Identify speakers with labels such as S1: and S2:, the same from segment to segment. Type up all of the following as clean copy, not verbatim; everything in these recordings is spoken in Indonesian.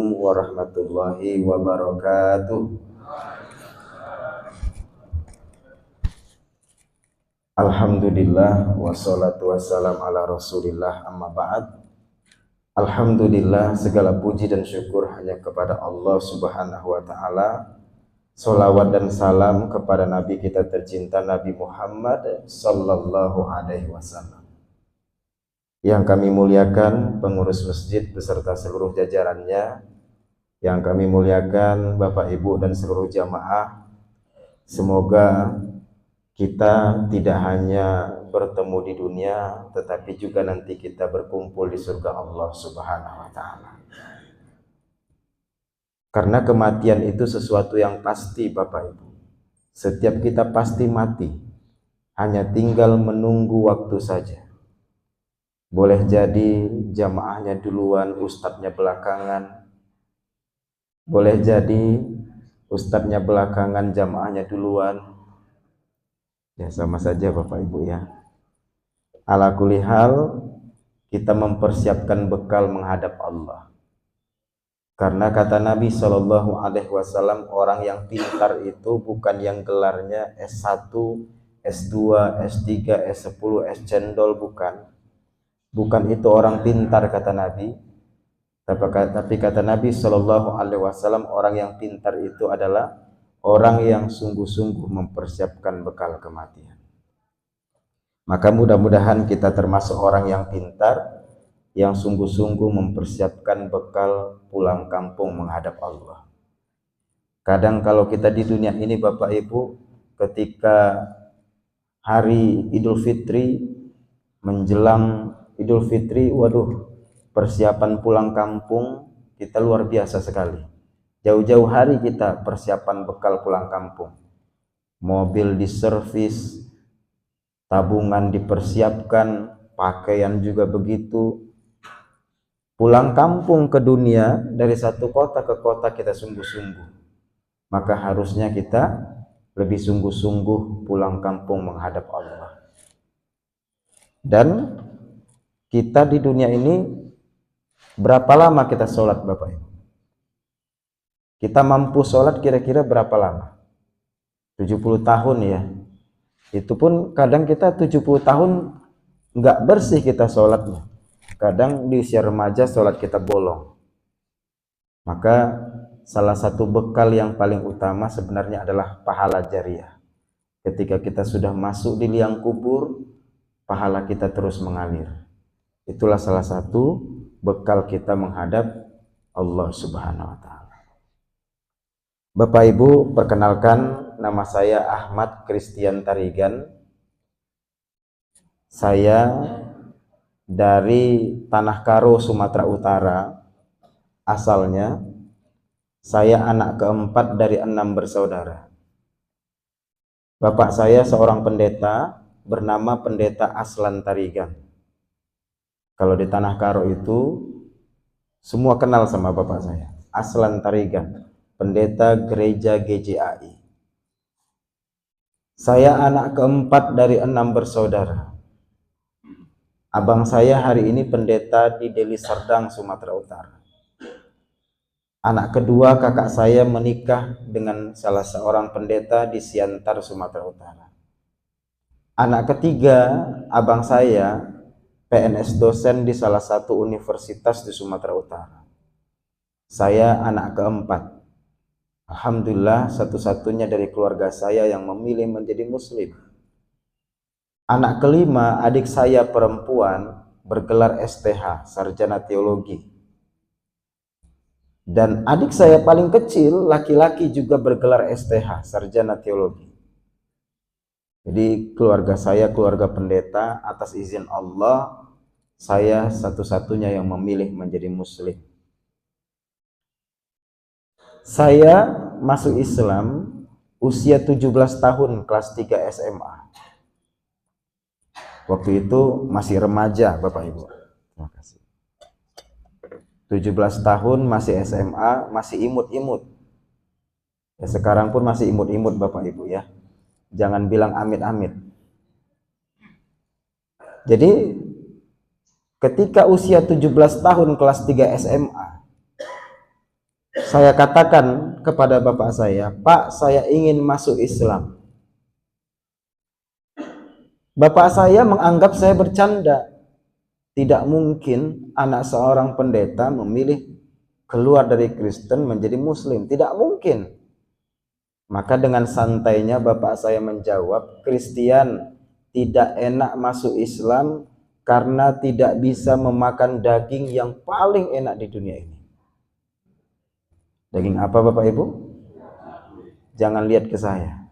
S1: Assalamualaikum warahmatullahi wabarakatuh. Alhamdulillah wassalatu wassalam ala rasulillah, amma ba'd. Alhamdulillah, segala puji dan syukur hanya kepada Allah subhanahu wa ta'ala. Salawat dan salam kepada Nabi kita tercinta Nabi Muhammad sallallahu alaihi wasallam. Yang kami muliakan pengurus masjid beserta seluruh jajarannya, yang kami muliakan Bapak Ibu dan seluruh jamaah. Semoga kita tidak hanya bertemu di dunia, tetapi juga nanti kita berkumpul di surga Allah subhanahu wa ta'ala. Karena kematian itu sesuatu yang pasti Bapak Ibu. Setiap kita pasti mati, hanya tinggal menunggu waktu saja. Boleh jadi jamaahnya duluan, ustadznya belakangan. Boleh jadi ustadznya belakangan, jamaahnya duluan. Ya sama saja Bapak Ibu ya. Ala kulli hal, kita mempersiapkan bekal menghadap Allah. Karena kata Nabi Shallallahu Alaihi Wasallam, orang yang pintar itu bukan yang gelarnya S1, S2, S3, S10, S cendol, bukan. Bukan itu orang pintar kata Nabi. Tapi kata Nabi Shallallahu Alaihi Wasallam, orang yang pintar itu adalah orang yang sungguh-sungguh mempersiapkan bekal kematian. Maka mudah-mudahan kita termasuk orang yang pintar, yang sungguh-sungguh mempersiapkan bekal pulang kampung menghadap Allah. Kadang kalau kita di dunia ini Bapak Ibu, ketika hari Idul Fitri, menjelang Idul Fitri, waduh, persiapan pulang kampung kita luar biasa sekali. Jauh-jauh hari kita persiapan bekal pulang kampung. Mobil diservis, tabungan dipersiapkan, pakaian juga begitu. Pulang kampung ke dunia, dari satu kota ke kota kita sungguh-sungguh. Maka harusnya kita lebih sungguh-sungguh pulang kampung menghadap Allah. Dan kita di dunia ini berapa lama kita sholat Bapak Ibu? Kita mampu sholat kira-kira berapa lama? 70 tahun ya. Itu pun kadang kita 70 tahun nggak bersih kita sholatnya. Kadang di usia remaja sholat kita bolong. Maka salah satu bekal yang paling utama sebenarnya adalah pahala jariah. Ketika kita sudah masuk di liang kubur, pahala kita terus mengalir. Itulah salah satu bekal kita menghadap Allah subhanahu wa ta'ala. Bapak Ibu, perkenalkan, nama saya Ahmad Christian Tarigan. Saya dari Tanah Karo, Sumatera Utara asalnya. Saya anak keempat dari 6 bersaudara. Bapak saya seorang pendeta bernama Pendeta Aslan Tarigan. Kalau di Tanah Karo itu semua kenal sama bapak saya, Aslan Tarigan, pendeta gereja GJAI. Saya anak keempat dari 6 bersaudara. Abang saya hari ini pendeta di Deli Serdang, Sumatera Utara. Anak kedua kakak saya menikah dengan salah seorang pendeta di Siantar, Sumatera Utara. Anak ketiga abang saya PNS dosen di salah satu universitas di Sumatera Utara. Saya anak keempat. Alhamdulillah, satu-satunya dari keluarga saya yang memilih menjadi muslim. Anak kelima, adik saya perempuan bergelar STH, sarjana teologi. Dan adik saya paling kecil, laki-laki juga bergelar STH, sarjana teologi. Jadi keluarga saya keluarga pendeta, atas izin Allah, saya satu-satunya yang memilih menjadi muslim. Saya masuk Islam usia 17 tahun, kelas 3 SMA. Waktu itu masih remaja Bapak Ibu. Terima kasih. 17 tahun masih SMA, masih imut-imut. Ya, sekarang pun masih imut-imut Bapak Ibu ya. Jangan bilang amit-amit. Jadi ketika usia 17 tahun kelas 3 SMA, Saya katakan kepada bapak saya, Pak, saya ingin masuk Islam. Bapak saya menganggap saya bercanda. Tidak mungkin anak seorang pendeta memilih keluar dari Kristen menjadi Muslim. Tidak mungkin. Maka dengan santainya bapak saya menjawab, Kristian tidak enak masuk Islam karena tidak bisa memakan daging yang paling enak di dunia ini. Daging apa Bapak Ibu? Jangan lihat ke saya.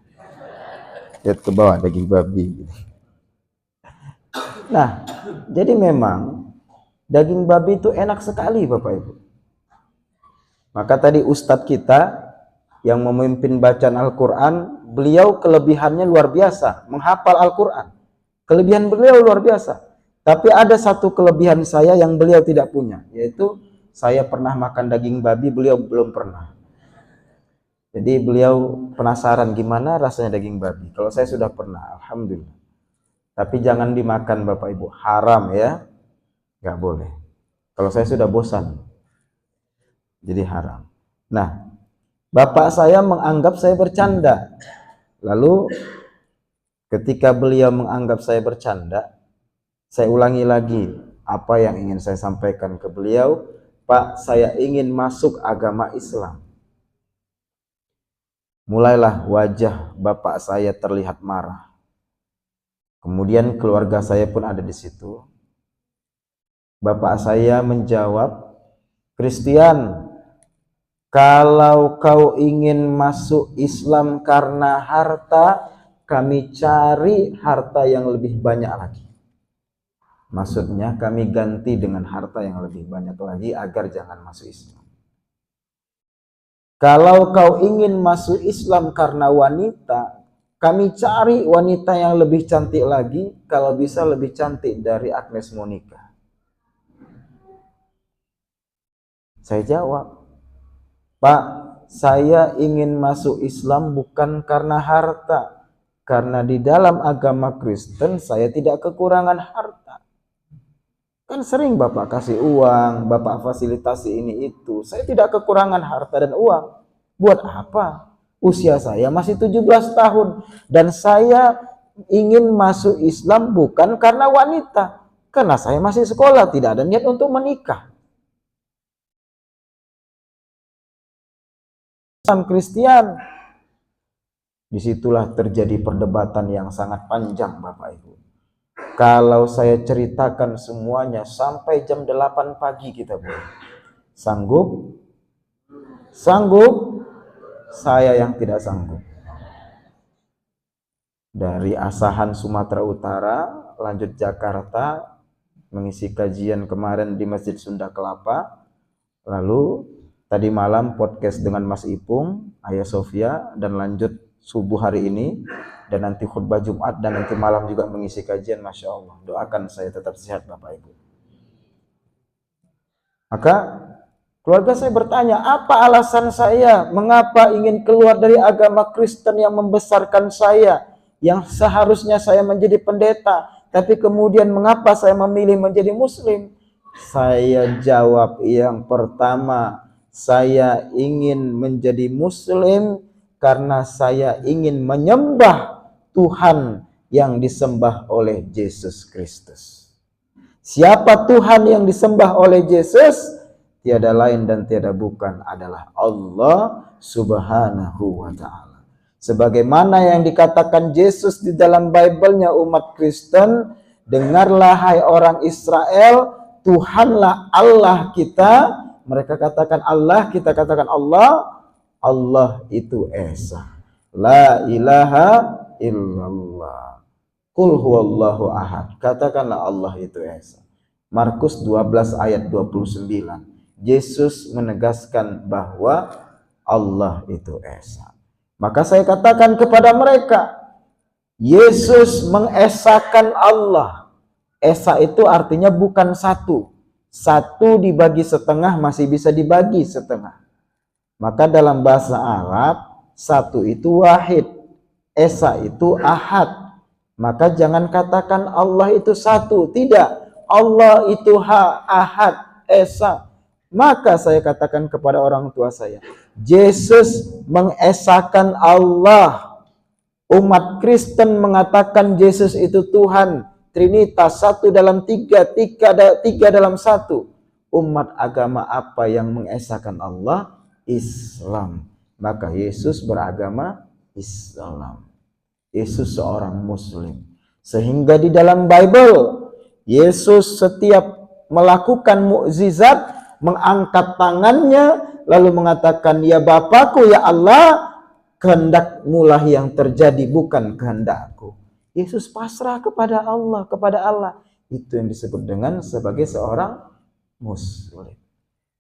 S1: Lihat ke bawah, daging babi. Nah, jadi memang daging babi itu enak sekali Bapak Ibu. Maka tadi ustadz kita yang memimpin bacaan Al-Quran, beliau kelebihannya luar biasa, menghafal Al-Quran. Kelebihan beliau luar biasa. Tapi ada satu kelebihan saya yang beliau tidak punya, yaitu saya pernah makan daging babi, beliau belum pernah. Jadi beliau penasaran gimana rasanya daging babi. Kalau saya sudah pernah, alhamdulillah. Tapi jangan dimakan Bapak Ibu, haram ya, nggak boleh. Kalau saya sudah bosan, jadi haram. Nah, bapak saya menganggap saya bercanda. Lalu ketika beliau menganggap saya bercanda, saya ulangi lagi apa yang ingin saya sampaikan ke beliau. Pak, saya ingin masuk agama Islam. Mulailah wajah bapak saya terlihat marah. Kemudian keluarga saya pun ada di situ. Bapak saya menjawab, Kristian, kalau kau ingin masuk Islam karena harta, kami cari harta yang lebih banyak lagi. Maksudnya kami ganti dengan harta yang lebih banyak lagi agar jangan masuk Islam. Kalau kau ingin masuk Islam karena wanita, kami cari wanita yang lebih cantik lagi, kalau bisa lebih cantik dari Agnes Monica. Saya jawab, Pak, saya ingin masuk Islam bukan karena harta, karena di dalam agama Kristen saya tidak kekurangan harta. Kan sering Bapak kasih uang, Bapak fasilitasi ini itu. Saya tidak kekurangan harta dan uang. Buat apa? Usia saya masih 17 tahun. Dan saya ingin masuk Islam bukan karena wanita. Karena saya masih sekolah, tidak ada niat untuk menikah. Islam Kristen. Disitulah terjadi perdebatan yang sangat panjang Bapak Ibu. Kalau saya ceritakan semuanya sampai jam 8 pagi kita boleh. Sanggup? Sanggup? Saya yang tidak sanggup. Dari Asahan Sumatera Utara, lanjut Jakarta, mengisi kajian kemarin di Masjid Sunda Kelapa. Lalu tadi malam podcast dengan Mas Ipung, Ayah Sofia, dan lanjut subuh hari ini, dan nanti khutbah Jumat, dan nanti malam juga mengisi kajian. Masya Allah, doakan saya tetap sehat Bapak Ibu. Maka keluarga saya bertanya, apa alasan saya, mengapa ingin keluar dari agama Kristen yang membesarkan saya, yang seharusnya saya menjadi pendeta, tapi kemudian mengapa saya memilih menjadi Muslim? Saya jawab, yang pertama, saya ingin menjadi Muslim karena saya ingin menyembah Tuhan yang disembah oleh Yesus Kristus. Siapa Tuhan yang disembah oleh Yesus? Tiada lain dan tiada bukan adalah Allah Subhanahu wa ta'ala. Sebagaimana yang dikatakan Yesus di dalam Bible-nya umat Kristen, dengarlah hai orang Israel, Tuhanlah Allah kita. Mereka katakan Allah, kita katakan Allah. Allah itu Esa. La ilaha illallah. Qul huwallahu ahad. Katakanlah Allah itu Esa. Markus 12 ayat 29. Yesus menegaskan bahwa Allah itu Esa. Maka saya katakan kepada mereka, Yesus mengesakan Allah. Esa itu artinya bukan satu. Satu dibagi setengah masih bisa dibagi setengah. Maka dalam bahasa Arab, satu itu wahid. Esa itu ahad. Maka jangan katakan Allah itu satu. Tidak. Allah itu ahad. Esa. Maka saya katakan kepada orang tua saya, Yesus mengesahkan Allah. Umat Kristen mengatakan Yesus itu Tuhan, Trinitas, satu dalam tiga, tiga dalam satu. Umat agama apa yang mengesahkan Allah? Islam. Maka Yesus beragama Islam. Yesus seorang Muslim. Sehingga di dalam Bible, Yesus setiap melakukan mukjizat, mengangkat tangannya, lalu mengatakan, ya Bapakku, ya Allah, kehendak-Mu lah yang terjadi, bukan kehendakku. Yesus pasrah kepada Allah. Itu yang disebut dengan sebagai seorang Muslim.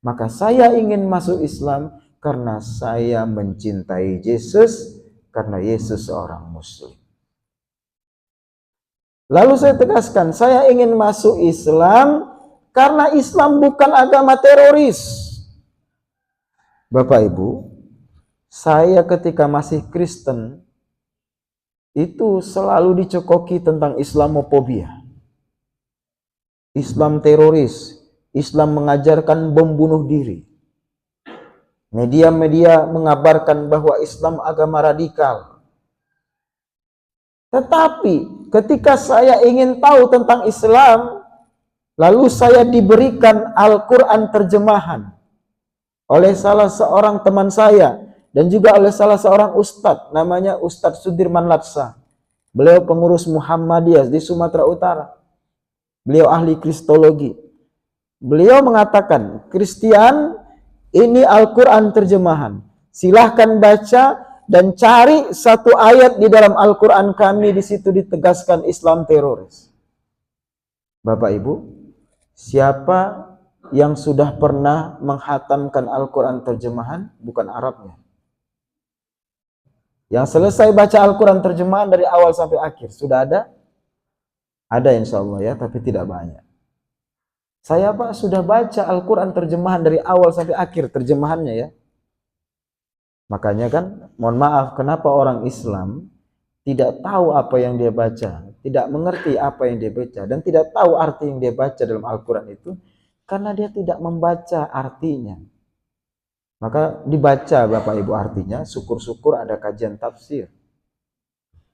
S1: Maka saya ingin masuk Islam karena saya mencintai Yesus, karena Yesus seorang Muslim. Lalu saya tegaskan, saya ingin masuk Islam karena Islam bukan agama teroris. Bapak Ibu, saya ketika masih Kristen itu selalu dicekoki tentang Islamofobia. Islam teroris, Islam mengajarkan bom bunuh diri. Media-media mengabarkan bahwa Islam agama radikal. Tetapi ketika saya ingin tahu tentang Islam, lalu saya diberikan Al-Quran terjemahan oleh salah seorang teman saya dan juga oleh salah seorang ustadz, namanya Ustadz Sudirman Latsa. Beliau pengurus Muhammadiyah di Sumatera Utara. Beliau ahli kristologi. Beliau mengatakan, Kristian, ini Al-Quran terjemahan. Silahkan baca dan cari satu ayat di dalam Al-Quran kami, di situ ditegaskan Islam teroris. Bapak Ibu, siapa yang sudah pernah menghatamkan Al-Quran terjemahan? Bukan Arabnya. Yang selesai baca Al-Quran terjemahan dari awal sampai akhir. Sudah ada? Ada insya Allah ya, tapi tidak banyak. Saya Pak sudah baca Al-Quran terjemahan dari awal sampai akhir terjemahannya ya. Makanya kan, mohon maaf, kenapa orang Islam tidak tahu apa yang dia baca, tidak mengerti apa yang dia baca, dan tidak tahu arti yang dia baca dalam Al-Quran itu, karena dia tidak membaca artinya. Maka dibaca Bapak Ibu artinya, syukur-syukur ada kajian tafsir.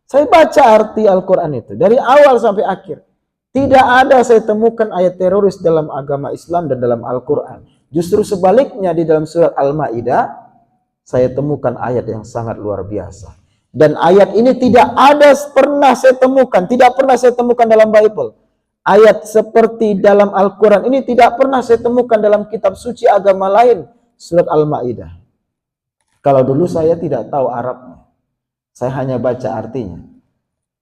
S1: Saya baca arti Al-Quran itu, dari awal sampai akhir. Tidak ada saya temukan ayat teroris dalam agama Islam dan dalam Al-Quran. Justru sebaliknya di dalam surat Al-Ma'idah, saya temukan ayat yang sangat luar biasa. Dan ayat ini tidak pernah saya temukan dalam Bible. Ayat seperti dalam Al-Quran ini tidak pernah saya temukan dalam kitab suci agama lain, surat Al-Ma'idah. Kalau dulu saya tidak tahu Arabnya, saya hanya baca artinya.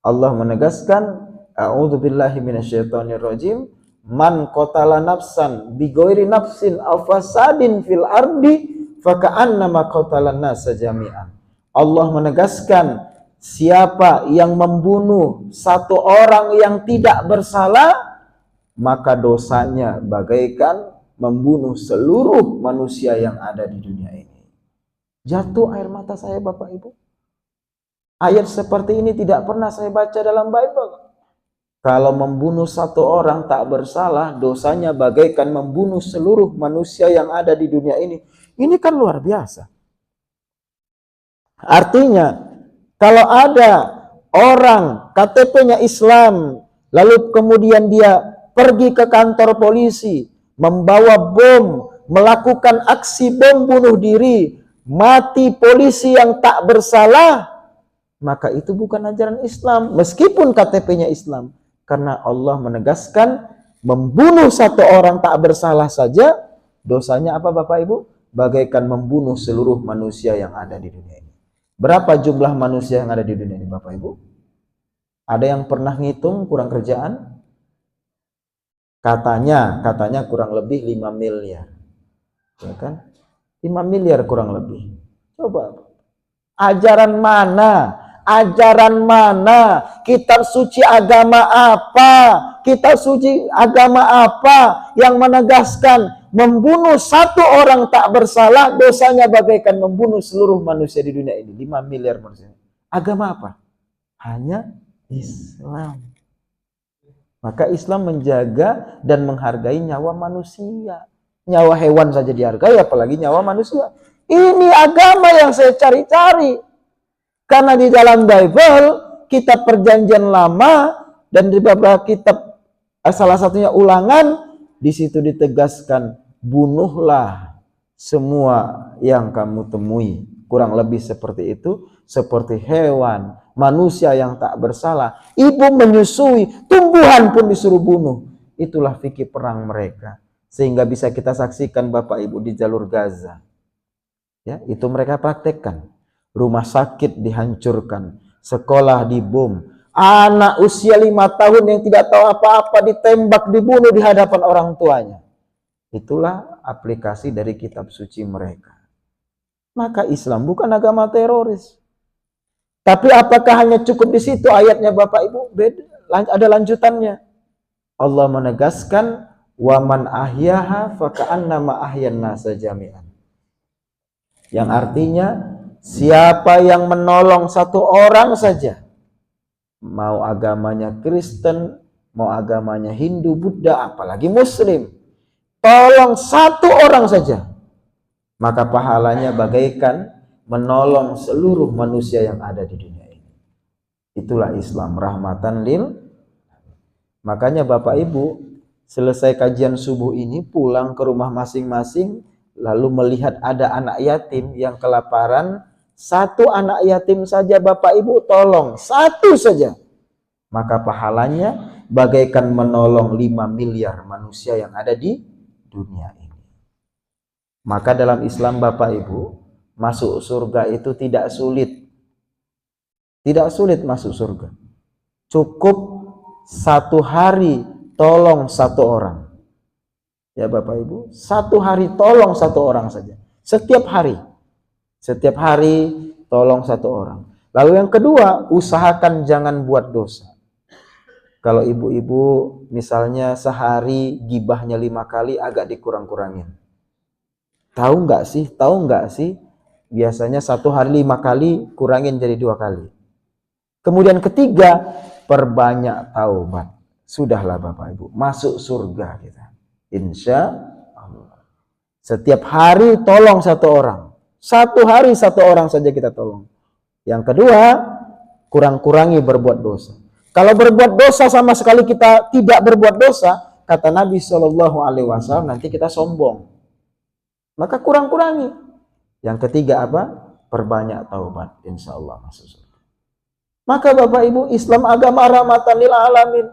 S1: Allah menegaskan, A'udzubillahi minasyaitonirrajim, man qatala nafsan bighairi nafsin aw fasadin fil ardi faka'annama qatalan nasa jami'an. Allah menegaskan, siapa yang membunuh satu orang yang tidak bersalah, maka dosanya bagaikan membunuh seluruh manusia yang ada di dunia ini. Jatuh air mata saya Bapak Ibu. Ayat seperti ini tidak pernah saya baca dalam Bible. Kalau membunuh satu orang tak bersalah, dosanya bagaikan membunuh seluruh manusia yang ada di dunia ini. Ini kan luar biasa. Artinya, kalau ada orang KTP-nya Islam, lalu kemudian dia pergi ke kantor polisi, membawa bom, melakukan aksi bom bunuh diri, mati polisi yang tak bersalah, maka itu bukan ajaran Islam, meskipun KTP-nya Islam. Karena Allah menegaskan, membunuh satu orang tak bersalah saja, dosanya apa Bapak Ibu? Bagaikan membunuh seluruh manusia yang ada di dunia ini. Berapa jumlah manusia yang ada di dunia ini Bapak Ibu? Ada yang pernah ngitung kurang kerjaan? Katanya kurang lebih 5 miliar. Ya kan? 5 miliar kurang lebih. Coba. Ajaran mana? Ajaran mana? Kitab suci agama apa? Kitab suci agama apa yang menegaskan membunuh satu orang tak bersalah, dosanya bagaikan membunuh seluruh manusia di dunia ini. 5 miliar manusia. Agama apa? Hanya Islam. Maka Islam menjaga dan menghargai nyawa manusia.
S2: Nyawa hewan saja dihargai, apalagi nyawa manusia. Ini agama yang saya cari-cari. Karena di dalam Bible, kitab perjanjian lama, dan di beberapa kitab, salah satunya Ulangan, di situ ditegaskan, bunuhlah semua yang kamu temui. Kurang lebih seperti itu, seperti hewan, manusia yang tak bersalah. Ibu menyusui, tumbuhan pun disuruh bunuh. Itulah fikih perang mereka. Sehingga bisa kita saksikan Bapak Ibu di jalur Gaza. Ya, itu mereka praktekkan. Rumah sakit dihancurkan, sekolah dibom, anak usia 5 tahun yang tidak tahu apa-apa ditembak, dibunuh di hadapan orang tuanya. Itulah aplikasi dari kitab suci mereka. Maka Islam bukan agama teroris. Tapi apakah hanya cukup di situ ayatnya Bapak Ibu? Beda, ada lanjutannya. Allah menegaskan, wa man ahyaha faka'annama ahyan nasa jami'an. Yang artinya, siapa yang menolong satu orang saja, mau agamanya Kristen, mau agamanya Hindu, Buddha, apalagi Muslim, tolong satu orang saja, maka pahalanya bagaikan menolong seluruh manusia yang ada di dunia ini. Itulah Islam, rahmatan lil. Makanya Bapak Ibu, selesai kajian subuh ini, pulang ke rumah masing-masing, lalu melihat ada anak yatim yang kelaparan, satu anak yatim saja Bapak Ibu tolong, satu saja, maka pahalanya bagaikan menolong 5 miliar manusia yang ada di dunia ini. Maka dalam Islam Bapak Ibu, masuk surga itu tidak sulit. Tidak sulit masuk surga. Cukup 1 hari tolong 1 orang. Ya Bapak Ibu, 1 hari tolong 1 orang saja. Setiap hari. Setiap hari tolong 1 orang. Lalu yang kedua, usahakan jangan buat dosa. Kalau ibu-ibu misalnya sehari gibahnya 5 kali, agak dikurang-kurangin. Tahu nggak sih? Biasanya 1 hari 5 kali, kurangin jadi 2 kali. Kemudian ketiga, perbanyak taubat. Sudahlah Bapak Ibu, masuk surga kita. Insya Allah. Setiap hari tolong 1 orang. 1 hari 1 orang saja kita tolong. Yang kedua, kurang-kurangi berbuat dosa. Kalau berbuat dosa sama sekali kita tidak berbuat dosa, kata Nabi SAW, nanti kita sombong. Maka kurang-kurangi. Yang ketiga apa? Perbanyak taubat. Insya Allah masuk surga. Maka Bapak Ibu, Islam agama rahmatan lil alamin.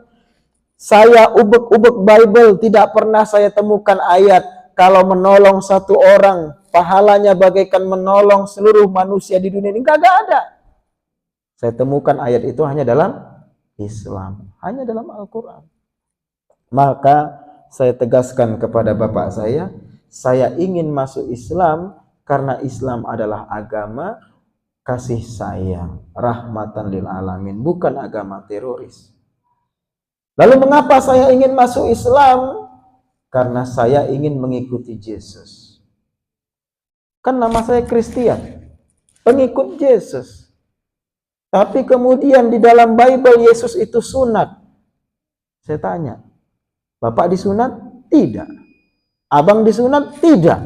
S2: Saya ubek-ubek Bible, tidak pernah saya temukan ayat kalau menolong 1 orang pahalanya bagaikan menolong seluruh manusia di dunia ini. Enggak ada. Saya temukan ayat itu hanya dalam Islam, hanya dalam Al-Quran. Maka saya tegaskan kepada bapak saya ingin masuk Islam karena Islam adalah agama kasih sayang, rahmatan lil alamin, bukan agama teroris. Lalu mengapa saya ingin masuk Islam? Karena saya ingin mengikuti Yesus. Kan nama saya Kristian, pengikut Yesus. Tapi kemudian di dalam Bible Yesus itu sunat. Saya tanya, Bapak disunat? Tidak. Abang disunat? Tidak.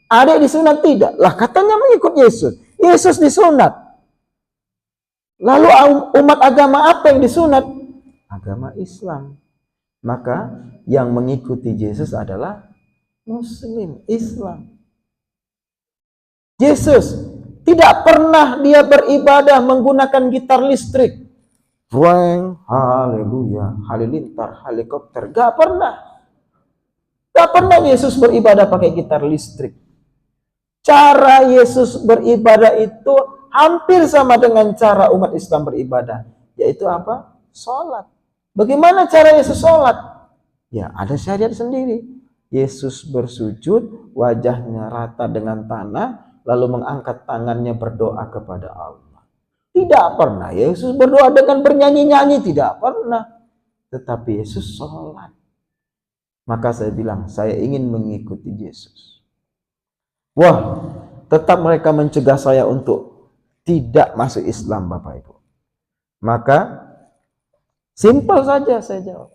S2: Adik disunat? Tidak. Lah katanya mengikut Yesus. Yesus disunat. Lalu umat agama apa yang disunat? Agama Islam. Maka yang mengikuti Yesus adalah Muslim, Islam. Yesus tidak pernah dia beribadah menggunakan gitar listrik. Ruang, haleluya, halilintar, helikopter. Gak pernah. Gak pernah Yesus beribadah pakai gitar listrik. Cara Yesus beribadah itu hampir sama dengan cara umat Islam beribadah. Yaitu apa? Sholat. Bagaimana cara Yesus sholat? Ya ada syariat sendiri. Yesus bersujud, wajahnya rata dengan tanah, lalu mengangkat tangannya berdoa kepada Allah. Tidak pernah Yesus berdoa dengan bernyanyi-nyanyi, tidak pernah. Tetapi Yesus sholat. Maka saya bilang, saya ingin mengikuti Yesus. Wah, tetap mereka mencegah saya untuk tidak masuk Islam, Bapak Ibu. Maka simpel saja saya jawab.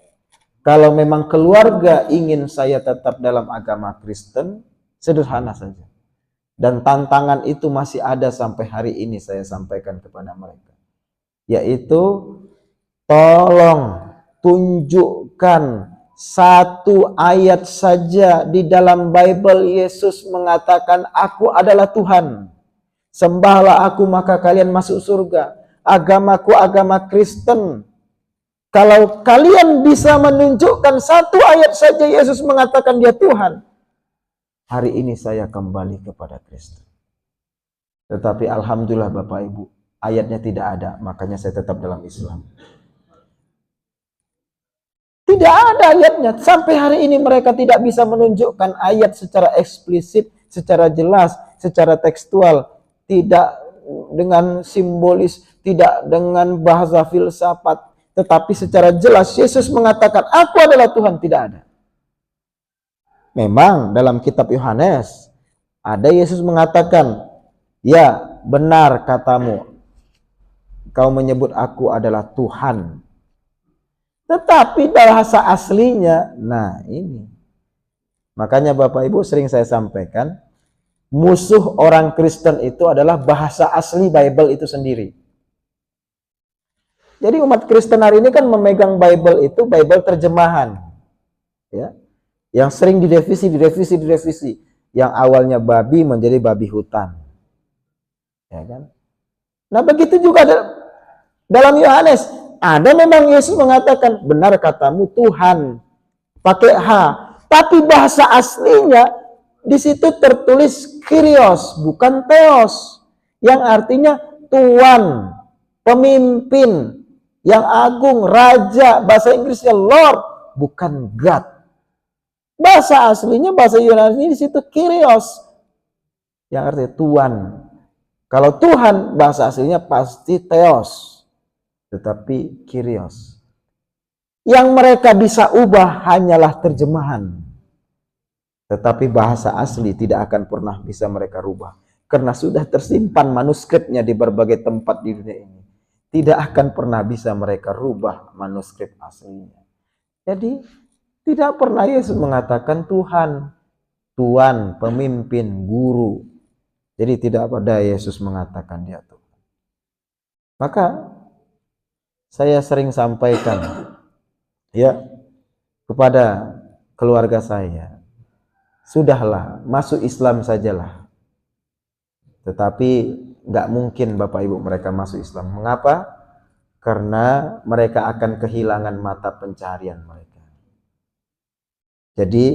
S2: Kalau memang keluarga ingin saya tetap dalam agama Kristen, sederhana saja. Dan tantangan itu masih ada sampai hari ini saya sampaikan kepada mereka. Yaitu, tolong tunjukkan satu ayat saja di dalam Bible Yesus mengatakan, aku adalah Tuhan. Sembahlah aku maka kalian masuk surga. Agamaku agama Kristen. Kalau kalian bisa menunjukkan satu ayat saja Yesus mengatakan dia Tuhan, hari ini saya kembali kepada Kristen. Tetapi alhamdulillah Bapak Ibu, ayatnya tidak ada, makanya saya tetap dalam Islam. Tidak ada ayatnya. Sampai hari ini mereka tidak bisa menunjukkan ayat secara eksplisit, secara jelas, secara tekstual, tidak dengan simbolis, tidak dengan bahasa filsafat, tetapi secara jelas Yesus mengatakan, aku adalah Tuhan, tidak ada. Memang dalam kitab Yohanes ada Yesus mengatakan, ya benar katamu, kau menyebut aku adalah Tuhan. Tetapi bahasa aslinya, nah ini. Makanya Bapak Ibu sering saya sampaikan, musuh orang Kristen itu adalah bahasa asli Bible itu sendiri. Jadi umat Kristen hari ini kan memegang Bible itu Bible terjemahan, ya, yang sering direvisi. Yang awalnya babi menjadi babi hutan, ya kan? Nah begitu juga dalam Yohanes ada memang Yesus mengatakan benar katamu Tuhan, pakai H, tapi bahasa aslinya di situ tertulis Kyrios bukan Theos, yang artinya Tuhan, pemimpin yang agung, raja, bahasa Inggrisnya Lord, bukan God. Bahasa aslinya, bahasa Yunani di situ Kyrios, yang artinya Tuhan. Kalau Tuhan, bahasa aslinya pasti Theos, tetapi Kyrios. Yang mereka bisa ubah hanyalah terjemahan. Tetapi bahasa asli tidak akan pernah bisa mereka rubah. Karena sudah tersimpan manuskripnya di berbagai tempat di dunia ini. Tidak akan pernah bisa mereka rubah manuskrip aslinya. Jadi tidak pernah Yesus mengatakan Tuhan, Tuan, pemimpin, guru. Jadi tidak pada Yesus mengatakan dia Tuhan. Maka saya sering sampaikan ya kepada keluarga saya, sudahlah masuk Islam sajalah. Tetapi nggak mungkin Bapak Ibu mereka masuk Islam. Mengapa? Karena mereka akan kehilangan mata pencaharian mereka. Jadi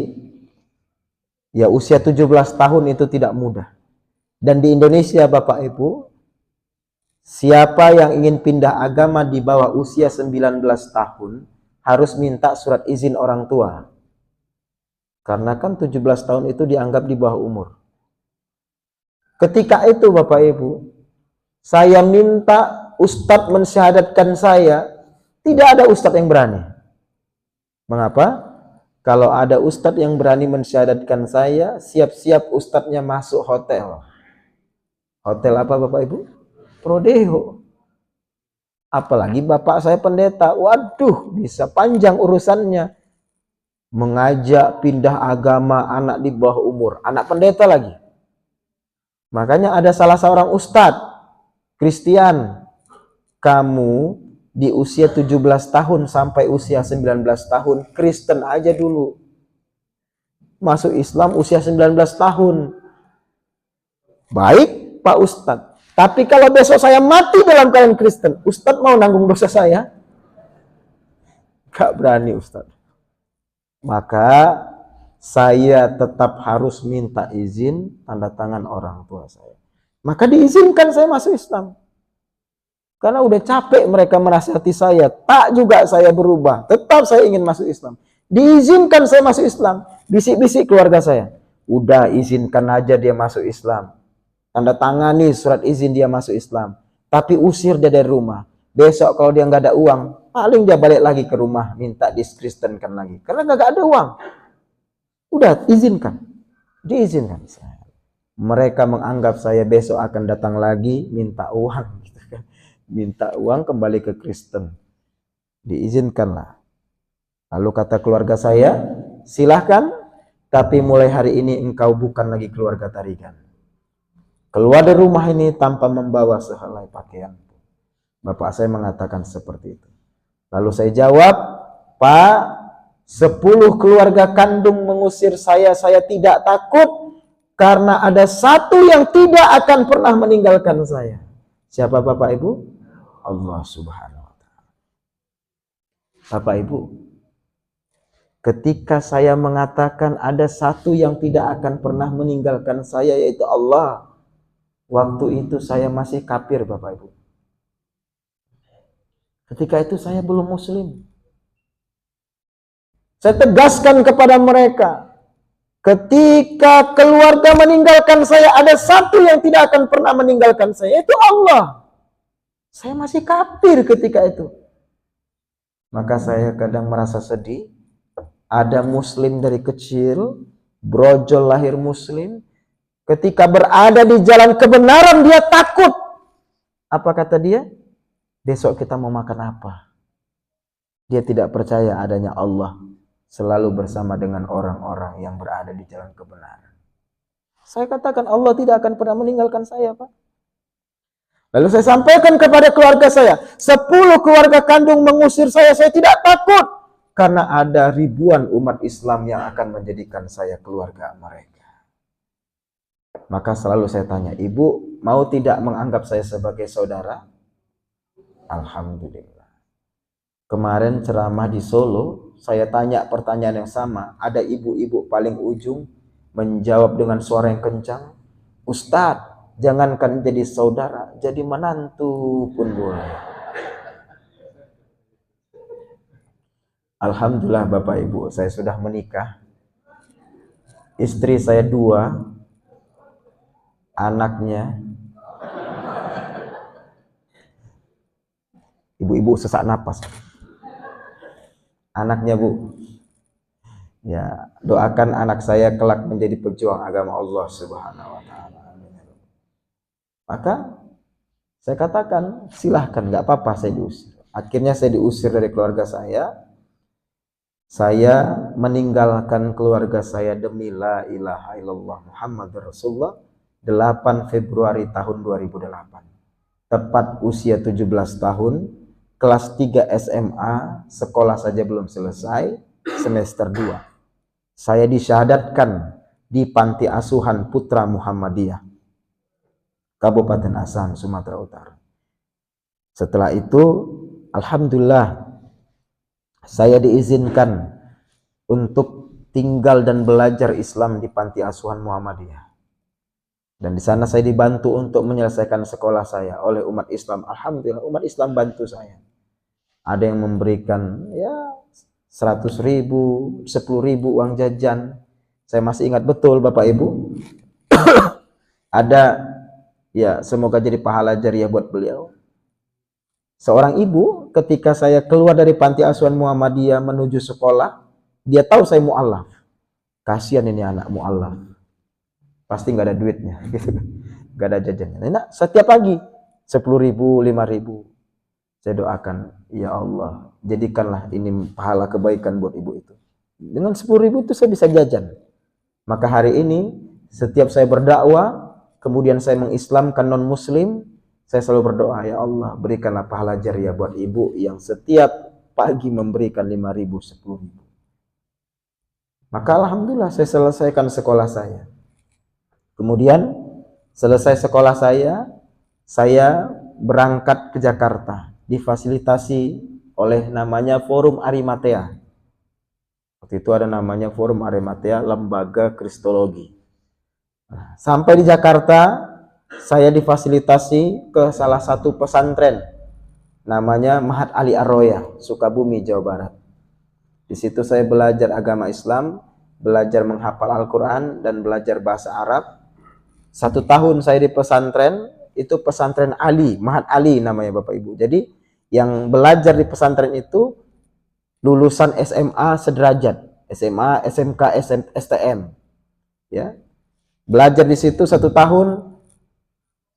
S2: ya usia 17 tahun itu tidak mudah. Dan di Indonesia Bapak Ibu, siapa yang ingin pindah agama di bawah usia 19 tahun harus minta surat izin orang tua. Karena kan 17 tahun itu dianggap di bawah umur. Ketika itu Bapak Ibu, saya minta ustadz mensyahadatkan saya, tidak ada ustadz yang berani. Mengapa? Kalau ada ustadz yang berani mensyahadatkan saya, siap-siap ustadznya masuk hotel. Hotel apa Bapak Ibu? Prodeo. Apalagi bapak saya pendeta. Waduh, bisa panjang urusannya. Mengajak pindah agama anak di bawah umur. Anak pendeta lagi. Makanya ada salah seorang ustadz Kristian, kamu di usia 17 tahun sampai usia 19 tahun Kristen aja dulu. Masuk Islam usia 19 tahun. Baik Pak Ustadz. Tapi kalau besok saya mati dalam keadaan Kristen, Ustadz mau nanggung dosa saya? Gak berani Ustadz. Maka saya tetap harus minta izin tanda tangan orang tua saya. Maka diizinkan saya masuk Islam. Karena udah capek mereka menasihati saya. Tak juga saya berubah. Tetap saya ingin masuk Islam. Diizinkan saya masuk Islam. Bisik-bisik keluarga saya. Udah izinkan aja dia masuk Islam. Tanda tangani surat izin dia masuk Islam. Tapi usir dia dari rumah. Besok kalau dia nggak ada uang, paling dia balik lagi ke rumah. Minta diskristenkan lagi. Karena nggak ada uang. Udah izinkan. Diizinkan. Mereka menganggap saya besok akan datang lagi minta uang. Gitu kan. Minta uang kembali ke Kristen. Diizinkanlah. Lalu kata keluarga saya, silahkan, tapi mulai hari ini engkau bukan lagi keluarga Tarigan. Keluar dari rumah ini tanpa membawa sehelai pakaian. Bapak saya mengatakan seperti itu. Lalu saya jawab, Pak, 10 keluarga kandung mengusir saya tidak takut, karena ada satu yang tidak akan pernah meninggalkan saya. Siapa Bapak Ibu? Allah Subhanahu wa Ta'ala. Bapak Ibu, ketika saya mengatakan ada satu yang tidak akan pernah meninggalkan saya, yaitu Allah, waktu itu saya masih kafir Bapak Ibu. Ketika itu saya belum muslim. Saya tegaskan kepada mereka, ketika keluarga meninggalkan saya, ada satu yang tidak akan pernah meninggalkan saya, yaitu Allah. Saya masih kafir ketika itu. Maka saya kadang merasa sedih. Ada muslim dari kecil, brojol lahir muslim, ketika berada di jalan kebenaran dia takut. Apa kata dia? Besok kita mau makan apa? Dia tidak percaya adanya Allah selalu bersama dengan orang-orang yang berada di jalan kebenaran. Saya katakan Allah tidak akan pernah meninggalkan saya, Pak. Lalu saya sampaikan kepada keluarga saya, 10 keluarga kandung mengusir saya tidak takut. Karena ada ribuan umat Islam yang akan menjadikan saya keluarga mereka. Maka selalu saya tanya, Ibu mau tidak menganggap saya sebagai saudara? Alhamdulillah. Kemarin ceramah di Solo, saya tanya pertanyaan yang sama. Ada ibu-ibu paling ujung menjawab dengan suara yang kencang, Ustadz, jangankan jadi saudara, jadi menantu pun boleh. Alhamdulillah Bapak Ibu, saya sudah menikah. Istri saya 2, anaknya. Ibu-ibu sesak napas. Anaknya Bu, ya doakan anak saya kelak menjadi pejuang agama Allah Subhanahu wa Ta'ala. Maka saya katakan silahkan, nggak apa-apa saya diusir. Akhirnya saya diusir dari keluarga saya. Saya meninggalkan keluarga saya demi la ilaha illallah Muhammadur Rasulullah 8 Februari tahun 2008. Tepat usia 17 tahun, kelas 3 SMA, sekolah saja belum selesai, semester 2. Saya disyahadatkan di Panti Asuhan Putra Muhammadiyah, Kabupaten Asam, Sumatera Utara. Setelah itu, alhamdulillah, saya diizinkan untuk tinggal dan belajar Islam di Panti Asuhan Muhammadiyah. Dan di sana saya dibantu untuk menyelesaikan sekolah saya oleh umat Islam. Alhamdulillah, umat Islam bantu saya. Ada yang memberikan ya 100.000, 10.000 uang jajan. Saya masih ingat betul Bapak Ibu. Ada, ya semoga jadi pahala jariah buat beliau. Seorang ibu ketika saya keluar dari Panti Asuhan Muhammadiyah menuju sekolah, dia tahu saya mu'alaf. Kasihan ini anak mu'alaf. Pasti nggak ada duitnya, gitu. Nggak ada jajannya. Nah, setiap pagi 10.000, 5.000. Saya doakan, ya Allah, jadikanlah ini pahala kebaikan buat ibu itu. Dengan 10.000 itu saya bisa jajan. Maka hari ini setiap saya berdakwah, kemudian saya mengislamkan non-muslim, saya selalu berdoa, ya Allah, berikanlah pahala jariah buat ibu yang setiap pagi memberikan 5.000, 10.000. Maka alhamdulillah saya selesaikan sekolah saya. Kemudian selesai sekolah saya berangkat ke Jakarta, difasilitasi oleh namanya Forum Arimatea. Waktu itu ada namanya Forum Arimatea, Lembaga Kristologi. Nah, sampai di Jakarta, saya difasilitasi ke salah satu pesantren, namanya Mahat Ali Ar-Royah, Sukabumi, Jawa Barat. Di situ saya belajar agama Islam, belajar menghafal Al-Quran, dan belajar bahasa Arab. 1 tahun saya di pesantren, itu pesantren Ali, Mahat Ali namanya Bapak Ibu. Jadi yang belajar di pesantren itu lulusan SMA sederajat, SMA, SMK, STM. Ya, belajar di situ 1 tahun.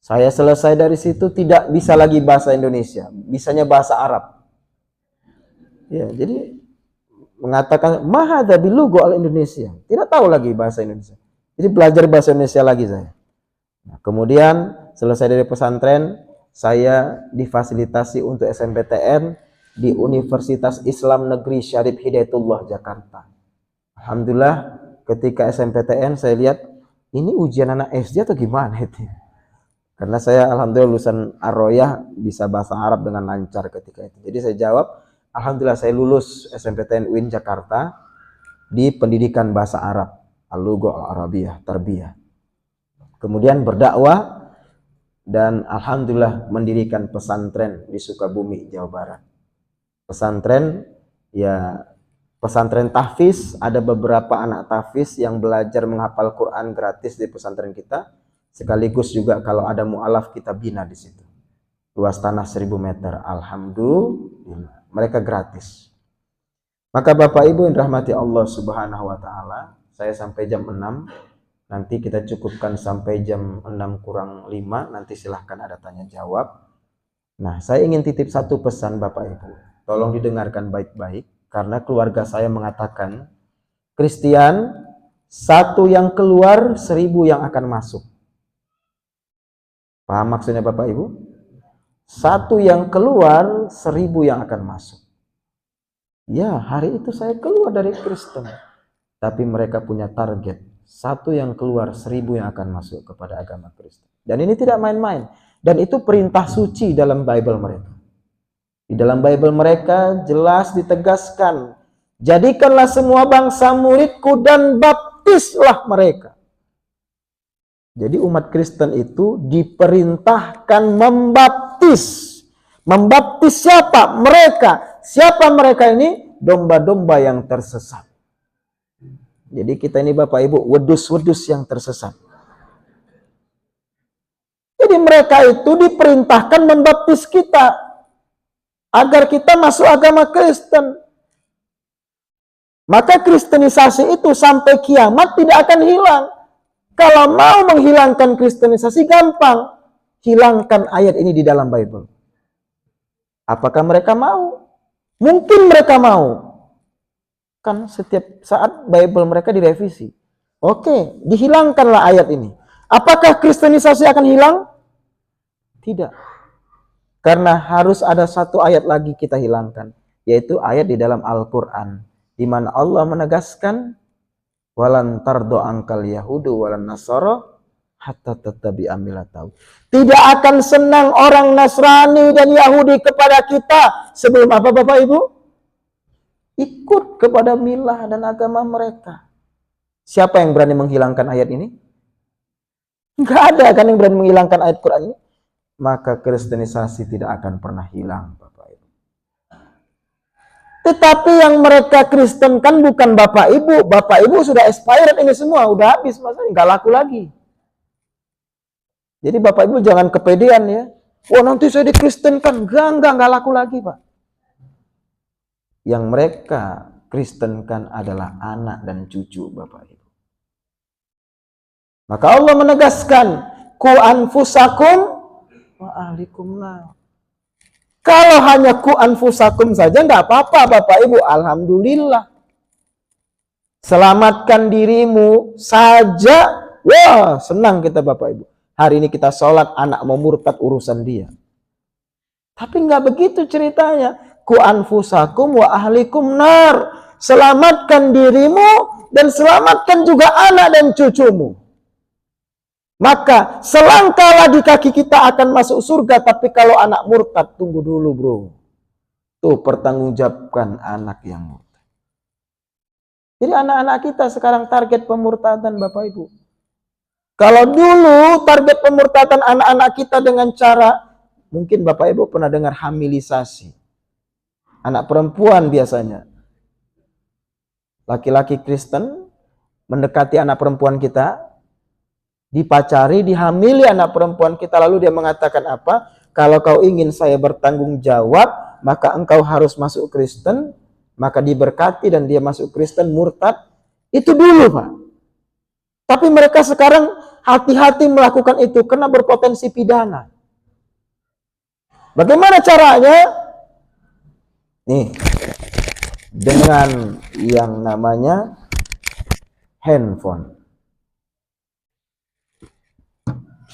S2: Saya selesai dari situ tidak bisa lagi bahasa Indonesia, bisanya bahasa Arab. Ya, jadi mengatakan mahadha bilugo al Indonesia. Tidak tahu lagi bahasa Indonesia. Jadi belajar bahasa Indonesia lagi saya. Nah, kemudian selesai dari pesantren, saya difasilitasi untuk SNMPTN di Universitas Islam Negeri Syarif Hidayatullah Jakarta. Alhamdulillah ketika SNMPTN saya lihat ini ujian anak SD atau gimana itu? Karena saya alhamdulillah lulusan Ar-Royah, bisa bahasa Arab dengan lancar ketika itu. Jadi saya jawab, alhamdulillah saya lulus SNMPTN UIN Jakarta di pendidikan bahasa Arab, Al-Lugha Al-Arabiyah, Tarbiyah. Kemudian berdakwah dan alhamdulillah mendirikan pesantren di Sukabumi, Jawa Barat. Pesantren pesantren tahfiz, ada beberapa anak tahfiz yang belajar menghafal Quran gratis di pesantren kita. Sekaligus juga kalau ada mu'alaf kita bina di situ. Luas tanah 1000 meter. Alhamdulillah. Mereka gratis. Maka Bapak Ibu yang rahmati Allah Subhanahu wa taala, saya sampai jam 6. Nanti kita cukupkan sampai jam 6 kurang 5. Nanti silahkan ada tanya jawab. Nah, saya ingin titip satu pesan Bapak Ibu. Tolong didengarkan baik-baik. Karena keluarga saya mengatakan, Christian, satu yang keluar 1000 yang akan masuk. Paham maksudnya Bapak Ibu? Satu yang keluar 1000 yang akan masuk. Ya, hari itu saya keluar dari Kristen. Tapi mereka punya target. Satu yang keluar 1000 yang akan masuk kepada agama Kristen. Dan ini tidak main-main. Dan itu perintah suci dalam Bible mereka. Di dalam Bible mereka jelas ditegaskan. Jadikanlah semua bangsa muridku dan baptislah mereka. Jadi umat Kristen itu diperintahkan membaptis. Membaptis siapa? Mereka. Siapa mereka ini? Domba-domba yang tersesat. Jadi kita ini Bapak Ibu, wedus-wedus yang tersesat. Jadi mereka itu diperintahkan membaptis kita. Agar kita masuk agama Kristen. Maka kristenisasi itu sampai kiamat tidak akan hilang. Kalau mau menghilangkan kristenisasi gampang. Hilangkan ayat ini di dalam Bible. Apakah mereka mau? Mungkin mereka mau. Kan setiap saat Bible mereka direvisi. Oke, dihilangkanlah ayat ini. Apakah kristenisasi akan hilang? Tidak. Karena harus ada satu ayat lagi kita hilangkan. Yaitu ayat di dalam Al-Quran. Di mana Allah menegaskan, walan tardo angkal yahudu walan nasara hatta tattabi'a millatahu. Tidak akan senang orang Nasrani dan Yahudi kepada kita sebelum apa Bapak Ibu? Ikut kepada milah dan agama mereka. Siapa yang berani menghilangkan ayat ini? Enggak ada kan yang berani menghilangkan ayat Quran ini. Maka kristenisasi tidak akan pernah hilang Bapak Ibu. Tetapi yang mereka kristenkan bukan Bapak Ibu. Bapak Ibu sudah expired ini semua. Udah habis maksudnya. Nggak laku lagi. Jadi Bapak Ibu jangan kepedean ya. Wah nanti saya dikristenkan. Nggak laku lagi Pak. Yang mereka kristenkan adalah anak dan cucu Bapak Ibu. Maka Allah menegaskan. Ku anfusakum wa ahlikum nar. Kalau hanya ku anfusakum saja nggak apa-apa Bapak Ibu, alhamdulillah. Selamatkan dirimu saja, wah senang kita Bapak Ibu. Hari ini kita sholat, anak mau murtad urusan dia. Tapi nggak begitu ceritanya. Ku anfusakum wa ahlikum nar. Selamatkan dirimu dan selamatkan juga anak dan cucumu. Maka selangkah lagi kaki kita akan masuk surga. Tapi kalau anak murtad, tunggu dulu bro. Tuh pertanggungjawabkan anak yang murtad. Jadi anak-anak kita sekarang target pemurtadan Bapak Ibu. Kalau dulu target pemurtadan anak-anak kita dengan cara, mungkin Bapak Ibu pernah dengar hamilisasi. Anak perempuan biasanya. Laki-laki Kristen mendekati anak perempuan kita, dipacari, dihamili anak perempuan kita, lalu dia mengatakan apa? Kalau kau ingin saya bertanggung jawab, maka engkau harus masuk Kristen, maka diberkati dan dia masuk Kristen, murtad. Itu dulu Pak. Tapi mereka sekarang hati-hati melakukan itu karena berpotensi pidana. Bagaimana caranya? Nih, dengan yang namanya handphone.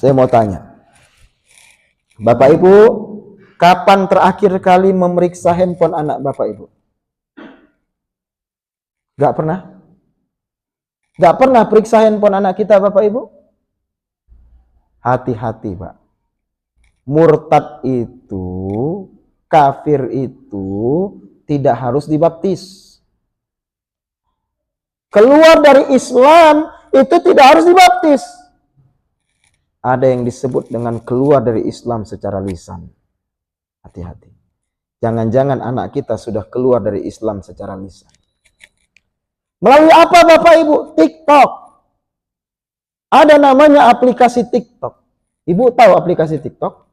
S2: Saya mau tanya, Bapak Ibu, kapan terakhir kali memeriksa handphone anak Bapak Ibu? Gak pernah? Gak pernah periksa handphone anak kita Bapak Ibu? Hati-hati Pak. Murtad itu, kafir itu tidak harus dibaptis. Keluar dari Islam itu tidak harus dibaptis. Ada yang disebut dengan keluar dari Islam secara lisan. Hati-hati. Jangan-jangan anak kita sudah keluar dari Islam secara lisan. Melalui apa Bapak Ibu? TikTok. Ada namanya aplikasi TikTok. Ibu tahu aplikasi TikTok?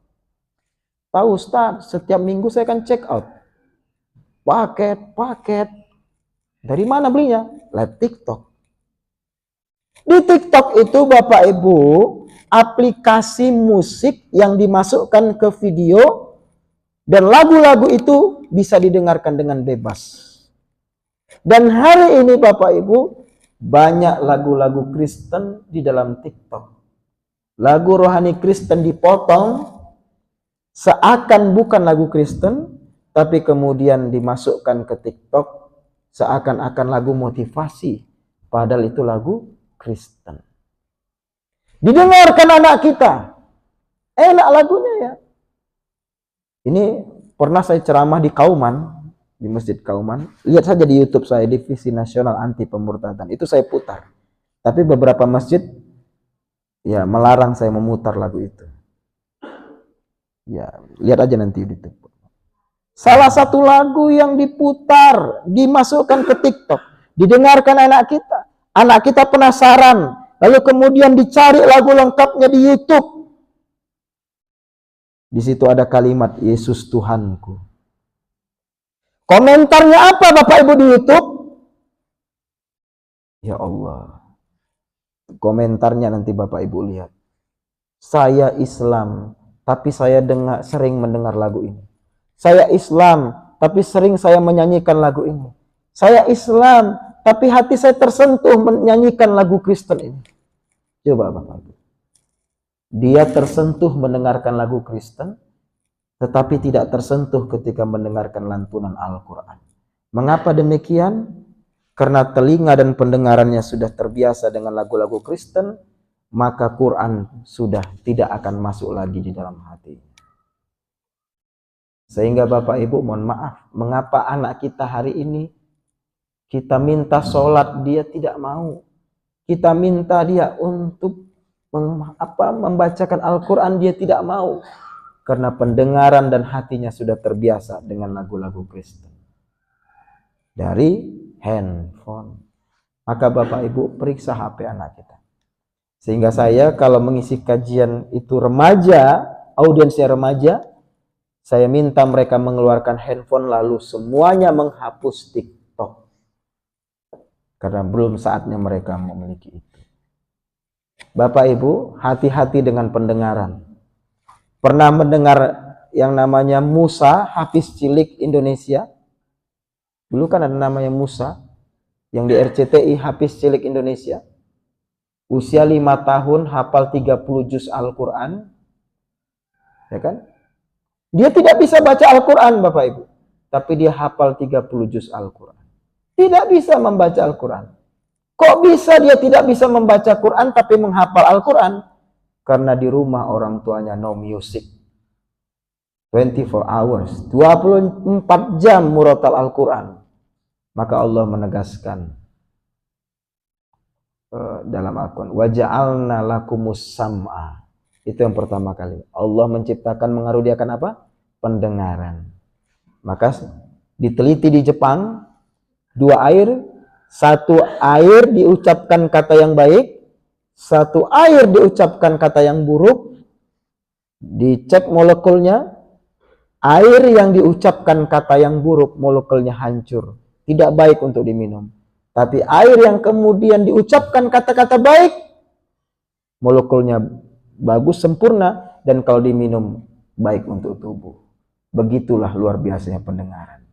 S2: Tahu Ustaz, setiap minggu saya akan check out. Paket. Dari mana belinya? Live TikTok. Di TikTok itu Bapak Ibu, aplikasi musik yang dimasukkan ke video dan lagu-lagu itu bisa didengarkan dengan bebas. Dan hari ini Bapak Ibu, banyak lagu-lagu Kristen di dalam TikTok. Lagu rohani Kristen dipotong seakan bukan lagu Kristen, tapi kemudian dimasukkan ke TikTok seakan-akan lagu motivasi, padahal itu lagu Kristen. Didengarkan anak kita, enak lagunya ya. Ini pernah saya ceramah di Kauman, di Masjid Kauman. Lihat saja di YouTube saya, Divisi Nasional Anti Pemurtadan. Itu saya putar. Tapi beberapa masjid ya melarang saya memutar lagu itu. Ya, lihat aja nanti di YouTube. Salah satu lagu yang diputar, dimasukkan ke TikTok, didengarkan anak kita. Anak kita penasaran, lalu kemudian dicari lagu lengkapnya di YouTube. Di situ ada kalimat Yesus Tuhanku. Komentarnya apa Bapak Ibu di YouTube? Ya Allah. Komentarnya nanti Bapak Ibu lihat. Saya Islam, tapi saya sering mendengar lagu ini. Saya Islam, tapi sering saya menyanyikan lagu ini. Saya Islam, tapi hati saya tersentuh menyanyikan lagu Kristen ini. Coba Bapak Ibu. Dia tersentuh mendengarkan lagu Kristen, tetapi tidak tersentuh ketika mendengarkan lantunan Al-Quran. Mengapa demikian? Karena telinga dan pendengarannya sudah terbiasa dengan lagu-lagu Kristen, maka Quran sudah tidak akan masuk lagi di dalam hati. Sehingga Bapak Ibu mohon maaf, mengapa anak kita hari ini kita minta sholat dia tidak mau. Kita minta dia untuk membacakan Al-Quran dia tidak mau. Karena pendengaran dan hatinya sudah terbiasa dengan lagu-lagu Kristen. Dari handphone. Maka Bapak Ibu periksa HP anak kita. Sehingga saya kalau mengisi kajian itu remaja, audiensnya remaja, saya minta mereka mengeluarkan handphone lalu semuanya menghapus TikTok. Karena belum saatnya mereka memiliki itu. Bapak Ibu, hati-hati dengan pendengaran. Pernah mendengar yang namanya Musa, Hafiz Cilik Indonesia? Dulu kan ada namanya Musa, yang di RCTI Hafiz Cilik Indonesia. Usia 5 tahun, hafal 30 juz Al-Quran. Ya kan? Dia tidak bisa baca Al-Quran Bapak Ibu. Tapi dia hafal 30 juz Al-Quran. Tidak bisa membaca Al-Quran. Kok bisa dia tidak bisa membaca Quran tapi menghafal Al-Quran? Karena di rumah orang tuanya no music. 24 hours, 24 jam murotal Al-Quran. Maka Allah menegaskan dalam Al-Quran, waja'alna lakumus sam'a. Itu yang pertama kali. Allah menciptakan mengaruniakan apa? Pendengaran. Maka diteliti di Jepang, 2 air, 1 air diucapkan kata yang baik, 1 air diucapkan kata yang buruk. Dicek molekulnya, air yang diucapkan kata yang buruk molekulnya hancur, tidak baik untuk diminum. Tapi air yang kemudian diucapkan kata-kata baik, molekulnya bagus, sempurna, dan kalau diminum baik untuk tubuh. Begitulah luar biasanya pendengaran.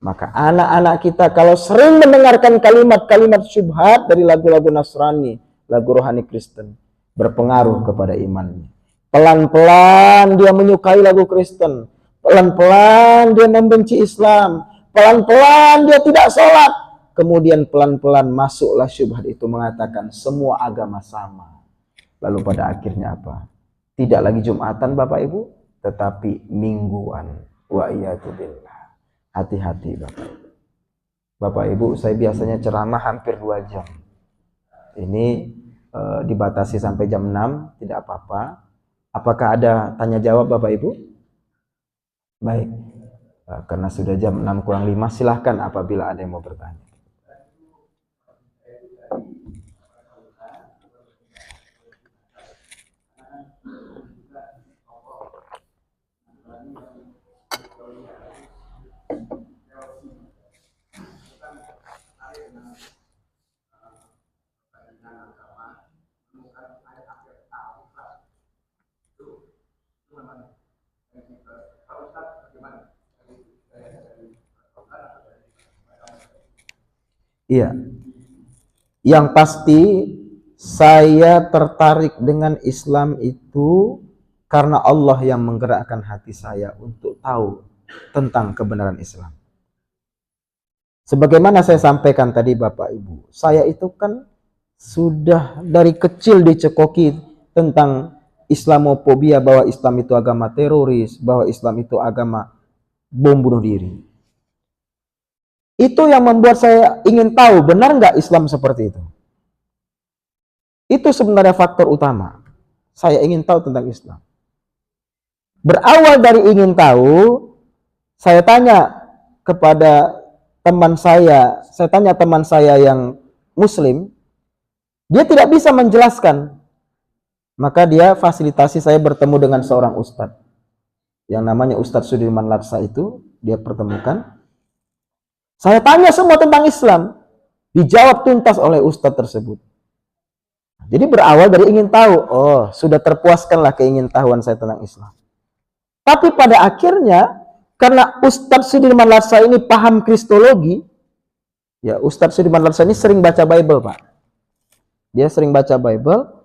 S2: Maka anak-anak kita kalau sering mendengarkan kalimat-kalimat syubhat dari lagu-lagu Nasrani, lagu rohani Kristen, berpengaruh kepada imannya. Pelan-pelan dia menyukai lagu Kristen, pelan-pelan dia membenci Islam, pelan-pelan dia tidak sholat, kemudian pelan-pelan masuklah syubhat itu mengatakan semua agama sama. Lalu pada akhirnya apa? Tidak lagi Jumatan Bapak Ibu, tetapi mingguan. Wa iyadu billah. Hati-hati Bapak Ibu. Bapak Ibu, saya biasanya ceramah hampir 2 jam. Ini dibatasi sampai jam 6, tidak apa-apa. Apakah ada tanya jawab Bapak Ibu? Baik. Karena sudah jam 6 kurang 5, silahkan apabila ada yang mau bertanya. Iya. Yang pasti saya tertarik dengan Islam itu karena Allah yang menggerakkan hati saya untuk tahu tentang kebenaran Islam. Sebagaimana saya sampaikan tadi Bapak Ibu, saya itu kan sudah dari kecil dicekoki tentang Islamofobia, bahwa Islam itu agama teroris, bahwa Islam itu agama bom bunuh diri. Itu yang membuat saya ingin tahu benar nggak Islam seperti itu. Itu sebenarnya faktor utama. Saya ingin tahu tentang Islam. Berawal dari ingin tahu, saya tanya kepada teman saya tanya teman saya yang Muslim, dia tidak bisa menjelaskan. Maka dia fasilitasi saya bertemu dengan seorang ustadz. Yang namanya Ustadz Sudirman Laksa itu, dia pertemukan. Saya tanya semua tentang Islam, dijawab tuntas oleh ustadz tersebut. Jadi berawal dari ingin tahu, oh sudah terpuaskanlah keingintahuan saya tentang Islam. Tapi pada akhirnya, karena Ustadz Sudirman Laksa ini paham kristologi, ya Ustadz Sudirman Laksa ini sering baca Bible Pak. Dia sering baca Bible,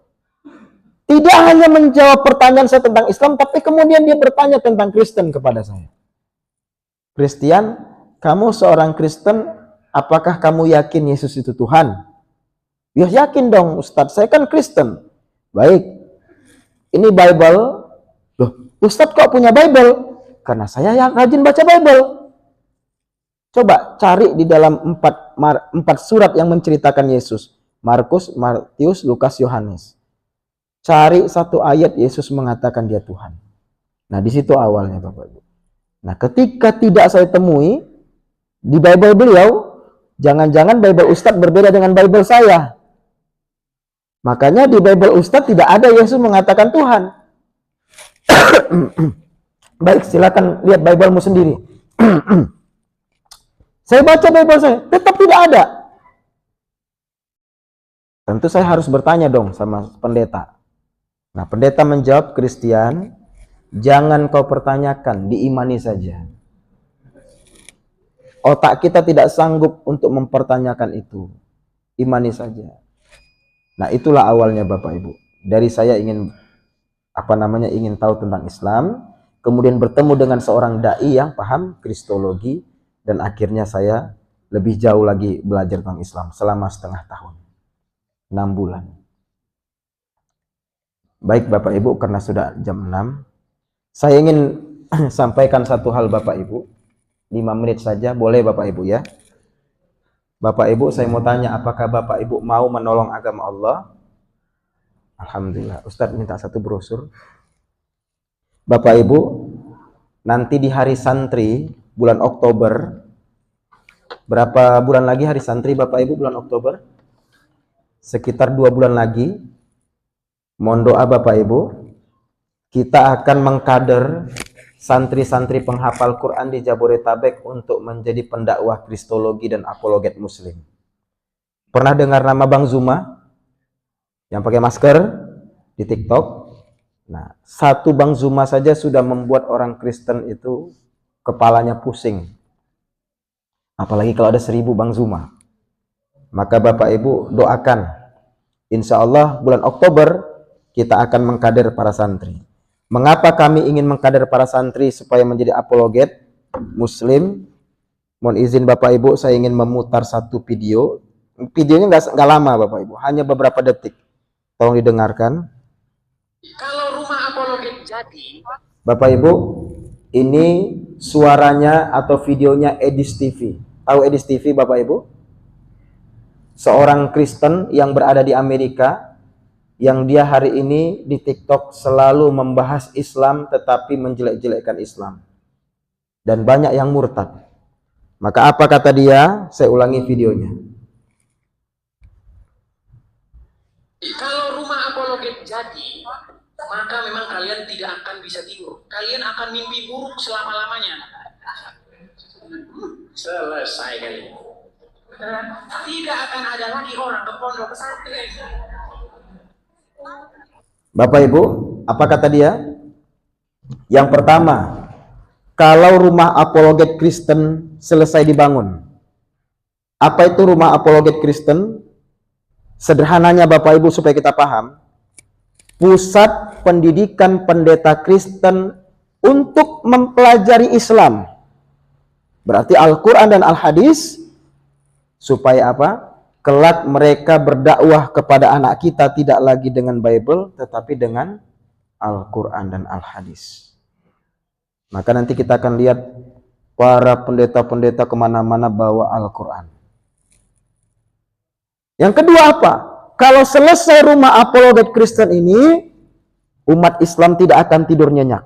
S2: tidak hanya menjawab pertanyaan saya tentang Islam, tapi kemudian dia bertanya tentang Kristen kepada saya. Christian, kamu seorang Kristen, apakah kamu yakin Yesus itu Tuhan? Ya yakin dong Ustadz, saya kan Kristen. Baik, ini Bible. Loh, Ustadz kok punya Bible? Karena saya yang rajin baca Bible. Coba cari di dalam 4 surat yang menceritakan Yesus. Markus, Matius, Lukas, Yohanes. Cari satu ayat Yesus mengatakan dia Tuhan. Nah, di situ awalnya Bapak Ibu. Nah, ketika tidak saya temui di Bible beliau, jangan-jangan Bible Ustadz berbeda dengan Bible saya. Makanya di Bible Ustadz tidak ada Yesus mengatakan Tuhan. Baik, silakan lihat Bible-mu sendiri. Saya baca Bible saya, tetap tidak ada. Tentu saya harus bertanya dong sama pendeta. Nah, pendeta menjawab, Christian, jangan kau pertanyakan, diimani saja. Otak kita tidak sanggup untuk mempertanyakan itu. Imani saja. Nah, itulah awalnya Bapak Ibu. Dari saya ingin ingin tahu tentang Islam, kemudian bertemu dengan seorang dai yang paham kristologi, dan akhirnya saya lebih jauh lagi belajar tentang Islam selama setengah tahun. 6 bulan. Baik Bapak Ibu, karena sudah jam 6, saya ingin sampaikan satu hal Bapak Ibu. 5 menit saja, boleh Bapak Ibu ya? Bapak Ibu, saya mau tanya, apakah Bapak Ibu mau menolong agama Allah? Alhamdulillah. Ustadz minta satu brosur. Bapak Ibu, nanti di hari santri bulan Oktober, berapa bulan lagi hari santri Bapak Ibu bulan Oktober? Sekitar 2 bulan lagi. Mohon doa Bapak Ibu, kita akan mengkader santri-santri penghafal Quran di Jabodetabek untuk menjadi pendakwah kristologi dan apologet muslim. Pernah dengar nama Bang Zuma? Yang pakai masker di TikTok? Nah, satu Bang Zuma saja sudah membuat orang Kristen itu kepalanya pusing.
S1: Apalagi kalau ada 1000 Bang Zuma. Maka Bapak Ibu doakan, insya Allah bulan Oktober kita akan mengkader para santri. Mengapa kami ingin mengkader para santri supaya menjadi apologet Muslim? Mohon izin Bapak Ibu, saya ingin memutar satu video. Videonya nggak lama Bapak Ibu, hanya beberapa detik. Tolong didengarkan. Kalau rumah apologet jadi, Bapak Ibu, ini suaranya atau videonya Edis TV. Tahu Edis TV Bapak Ibu? Seorang Kristen yang berada di Amerika, yang dia hari ini di TikTok selalu membahas Islam tetapi menjelek-jelekkan Islam. Dan banyak yang murtad. Maka apa kata dia? Saya ulangi videonya. Kalau rumah apologet jadi, maka memang kalian tidak akan bisa tidur. Kalian akan mimpi buruk selama-lamanya. Selesai kali. Tidak akan ada lagi orang ke pondok pesantren. Bapak Ibu, apa kata dia? Yang pertama, kalau rumah apologet Kristen selesai dibangun. Apa itu rumah apologet Kristen? Sederhananya Bapak Ibu supaya kita paham, pusat pendidikan pendeta Kristen untuk mempelajari Islam. Berarti Al-Quran dan Al-Hadis, supaya apa? Kelak mereka berdakwah kepada anak kita tidak lagi dengan Bible, tetapi dengan Al-Quran dan Al-Hadis. Maka nanti kita akan lihat para pendeta-pendeta kemana-mana bawa Al-Quran. Yang kedua apa? Kalau selesai rumah apologet Kristen ini, umat Islam tidak akan tidur nyenyak.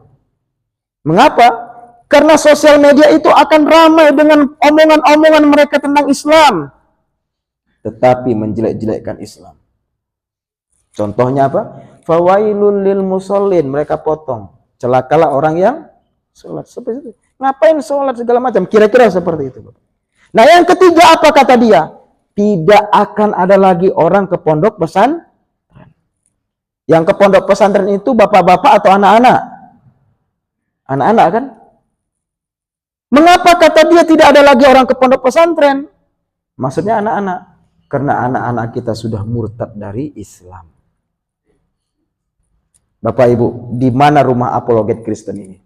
S1: Mengapa? Karena sosial media itu akan ramai dengan omongan-omongan mereka tentang Islam, tetapi menjelek-jelekkan Islam. Contohnya apa? Fawailul lil musallin, mereka potong. Celakalah orang yang sholat. Seperti itu. Ngapain sholat segala macam? Kira-kira seperti itu. Nah yang ketiga apa kata dia? Tidak akan ada lagi orang ke pondok pesantren. Yang ke pondok pesantren itu bapak-bapak atau anak-anak? Anak-anak kan? Mengapa kata dia tidak ada lagi orang ke pondok pesantren? Maksudnya anak-anak. Karena anak-anak kita sudah murtad dari Islam. Bapak Ibu, di mana rumah apologet Kristen ini?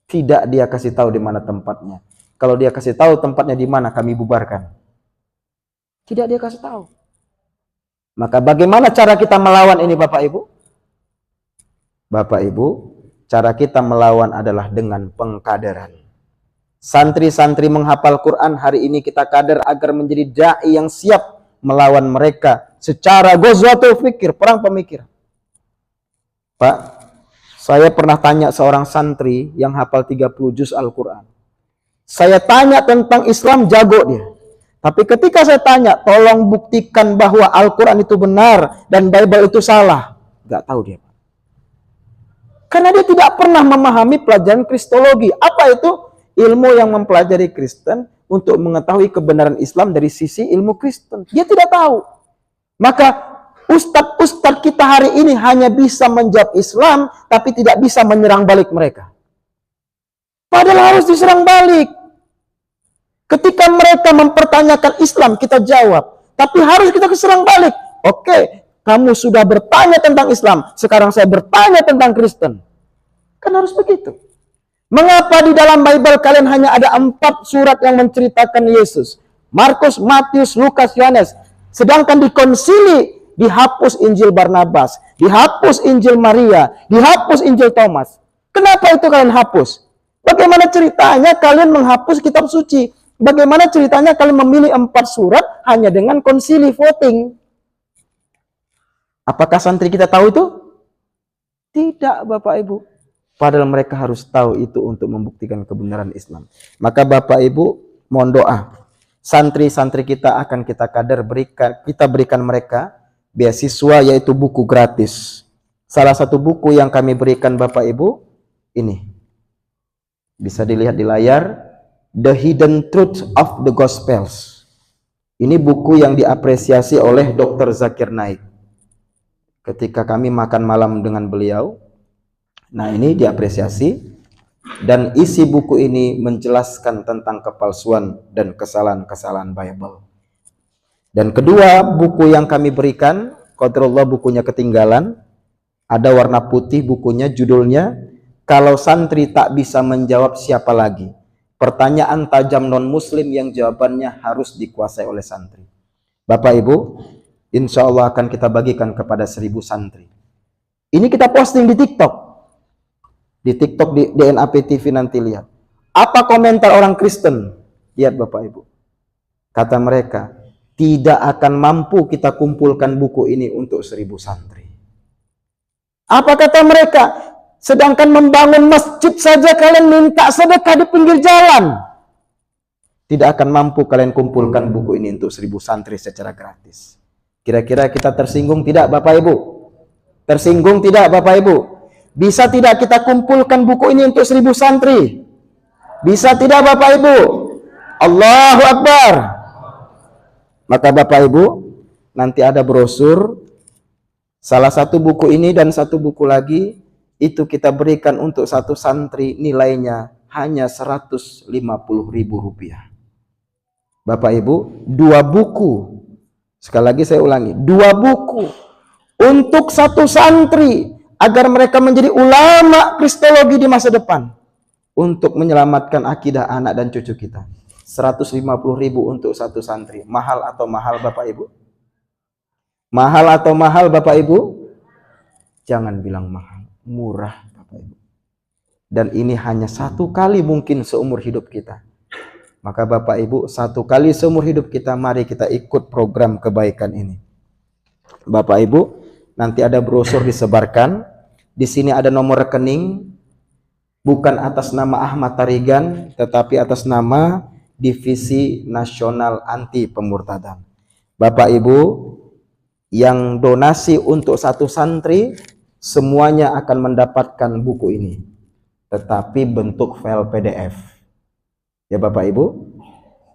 S1: Tidak dia kasih tahu di mana tempatnya. Kalau dia kasih tahu tempatnya di mana, kami bubarkan. Tidak dia kasih tahu. Maka bagaimana cara kita melawan ini Bapak Ibu? Bapak Ibu, cara kita melawan adalah dengan pengkaderan. Santri-santri menghafal Quran hari ini kita kader agar menjadi dai yang siap melawan mereka secara ghazwatul fikir, perang pemikiran. Pak, saya pernah tanya seorang santri yang hafal 30 juz Al-Quran. Saya tanya tentang Islam, jago dia. Tapi ketika saya tanya, tolong buktikan bahwa Al-Quran itu benar dan Bible itu salah. Gak tahu dia. Karena dia tidak pernah memahami pelajaran Kristologi. Apa itu? Ilmu yang mempelajari Kristen untuk mengetahui kebenaran Islam dari sisi ilmu Kristen. Dia tidak tahu. Maka ustadz-ustadz kita hari ini hanya bisa menjawab Islam, tapi tidak bisa menyerang balik mereka. Padahal harus diserang balik. Ketika mereka mempertanyakan Islam, kita jawab. Tapi harus kita serang balik. Oke, kamu sudah bertanya tentang Islam, sekarang saya bertanya tentang Kristen. Kan harus begitu. Mengapa di dalam Bible kalian hanya ada 4 surat yang menceritakan Yesus? Markus, Matius, Lukas, Yohanes. Sedangkan di konsili dihapus Injil Barnabas, dihapus Injil Maria, dihapus Injil Thomas. Kenapa itu kalian hapus? Bagaimana ceritanya kalian menghapus kitab suci? Bagaimana ceritanya kalian memilih 4 surat hanya dengan konsili voting? Apakah santri kita tahu itu? Tidak, Bapak Ibu. Padahal mereka harus tahu itu untuk membuktikan kebenaran Islam. Maka Bapak Ibu, mohon doa. Santri-santri kita akan kita kader kita berikan mereka beasiswa, yaitu buku gratis. Salah satu buku yang kami berikan Bapak Ibu, ini. Bisa dilihat di layar. The Hidden Truth of the Gospels. Ini buku yang diapresiasi oleh Dr. Zakir Naik. Ketika kami makan malam dengan beliau, nah ini diapresiasi. Dan isi buku ini menjelaskan tentang kepalsuan dan kesalahan-kesalahan Bible. Dan kedua buku yang kami berikan, qadarullah bukunya ketinggalan, ada warna putih bukunya, judulnya Kalau Santri Tak Bisa Menjawab Siapa Lagi? Pertanyaan tajam non-muslim yang jawabannya harus dikuasai oleh santri. Bapak Ibu, insya Allah akan kita bagikan kepada 1000 santri. Ini kita posting di TikTok. Di TikTok di DNAP TV nanti lihat. Apa komentar orang Kristen? Lihat Bapak Ibu. Kata mereka, tidak akan mampu kita kumpulkan buku ini untuk 1000 santri. Apa kata mereka? Sedangkan membangun masjid saja kalian minta sedekah di pinggir jalan. Tidak akan mampu kalian kumpulkan buku ini untuk 1000 santri secara gratis. Kira-kira kita tersinggung tidak Bapak Ibu? Tersinggung tidak Bapak Ibu? Bisa tidak kita kumpulkan buku ini untuk 1000 santri? Bisa tidak Bapak Ibu? Allahu Akbar. Maka Bapak Ibu, nanti ada brosur. Salah satu buku ini dan satu buku lagi itu kita berikan untuk satu santri, nilainya hanya Rp150.000. Bapak Ibu, 2 buku. Sekali lagi saya ulangi, 2 buku untuk satu santri agar mereka menjadi ulama kristologi di masa depan untuk menyelamatkan akidah anak dan cucu kita. Rp150.000 untuk satu santri. Mahal atau mahal Bapak Ibu? Mahal atau mahal Bapak Ibu? Jangan bilang mahal, murah Bapak Ibu. Dan ini hanya 1 kali mungkin seumur hidup kita. Maka Bapak Ibu, 1 kali seumur hidup kita, mari kita ikut program kebaikan ini. Bapak Ibu, nanti ada brosur disebarkan. Di sini ada nomor rekening, bukan atas nama Ahmad Tarigan, tetapi atas nama Divisi Nasional Anti Pemurtadan. Bapak Ibu, yang donasi untuk satu santri, semuanya akan mendapatkan buku ini, tetapi bentuk file PDF. Ya Bapak Ibu,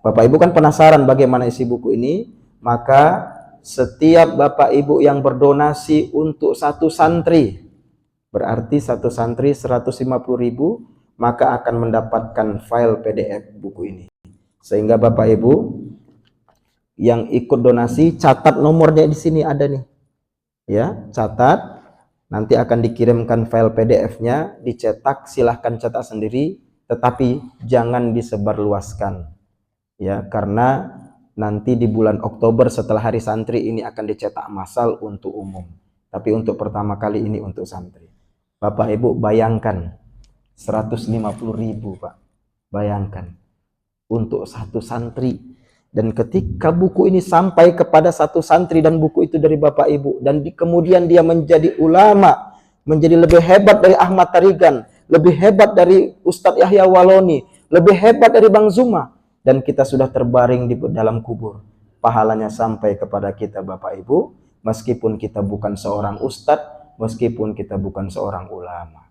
S1: Bapak Ibu kan penasaran bagaimana isi buku ini, maka setiap Bapak Ibu yang berdonasi untuk satu santri, berarti satu santri 150.000, maka akan mendapatkan file PDF buku ini. Sehingga Bapak Ibu yang ikut donasi, catat nomornya di sini ada nih. Ya, catat. Nanti akan dikirimkan file PDF-nya, dicetak, silahkan cetak sendiri, tetapi jangan disebarluaskan. Ya, karena nanti di bulan Oktober setelah Hari Santri ini akan dicetak massal untuk umum. Tapi untuk pertama kali ini untuk santri. Bapak Ibu bayangkan 150.000 Pak. Bayangkan untuk satu santri. Dan ketika buku ini sampai kepada satu santri dan buku itu dari Bapak Ibu, dan kemudian dia menjadi ulama, menjadi lebih hebat dari Ahmad Tarigan, lebih hebat dari Ustadz Yahya Waloni, lebih hebat dari Bang Zuma, dan kita sudah terbaring di dalam kubur, pahalanya sampai kepada kita Bapak Ibu, meskipun kita bukan seorang ustadz, meskipun kita bukan seorang ulama.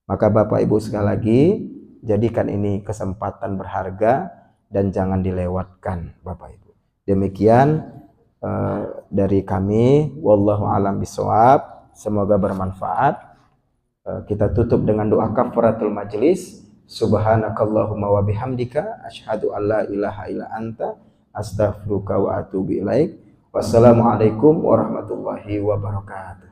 S1: Maka Bapak Ibu sekali lagi, jadikan ini kesempatan berharga dan jangan dilewatkan Bapak Ibu. Demikian dari kami, wallahu alam bisawab, semoga bermanfaat. Kita tutup dengan doa kafaratul majelis. Subhanakallahumma wa bihamdika asyhadu an la ilaha illa anta astaghfiruka wa atubu ilaik. Wassalamualaikum warahmatullahi wabarakatuh.